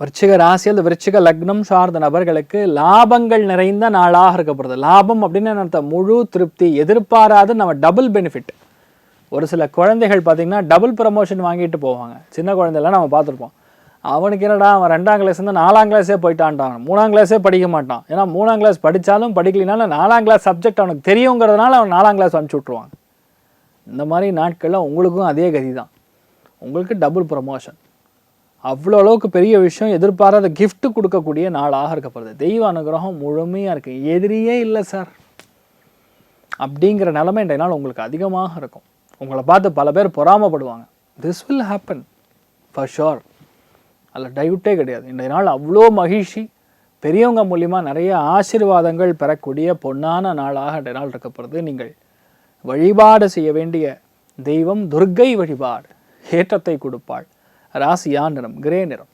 விருச்சிக ராசி அல்லது விருச்சிக லக்னம் சார்ந்த நபர்களுக்கு லாபங்கள் நிறைந்த நாளாக இருக்கப்படுது. லாபம் அப்படின்னு அர்த்தம் முழு திருப்தி, எதிர்பாராத நம்ம டபுள் பெனிஃபிட். ஒரு சில குழந்தைகள் பார்த்திங்கன்னா டபுள் ப்ரமோஷன் வாங்கிட்டு போவாங்க. சின்ன குழந்தைலாம் நம்ம பார்த்துருப்போம். அவனுக்கு என்னடா அவன் 2ஆம் கிளாஸ்லேருந்து 4ஆம் கிளாஸே போயிட்டான்ட்டான், 3ஆம் கிளாஸே படிக்க மாட்டான். ஏன்னா 3ஆம் கிளாஸ் படித்தாலும் படிக்கலினாலும் 4ஆம் கிளாஸ் சப்ஜெக்ட் அவனுக்கு தெரியுங்கிறதுனால அவன் 4ஆம் கிளாஸ் அனுப்பிச்சி விட்ருவாங்க. இந்த மாதிரி நாட்களில் உங்களுக்கும் அதே கதி தான். உங்களுக்கு டபுள் ப்ரமோஷன், அவ்வளோ அளவுக்கு பெரிய விஷயம், எதிர்பாராத கிஃப்ட் கொடுக்கக்கூடிய நாளாக இருக்கப்படுது. தெய்வ அனுகிரகம் முழுமையாக இருக்குது. எதிரியே இல்லை சார் அப்படிங்கிற நிலைமை இன்றைய நாள் உங்களுக்கு அதிகமாக இருக்கும். உங்களை பார்த்து பல பேர் பொறாமப்படுவாங்க. This will happen for sure, அதில் டவுட்டே கிடையாது. இன்றைய நாள் அவ்வளோ மகிழ்ச்சி, பெரியவங்க மூலிமா நிறைய ஆசீர்வாதங்கள் பெறக்கூடிய பொன்னான நாளாக இன்றைய நாள் இருக்கப்படுது. நீங்கள் வழிபாடு செய்ய வேண்டிய தெய்வம் துர்க்கை வழிபாடு ஏற்றத்தை கொடுப்பாள். ராசியா நிறம் கிரே நிறம்.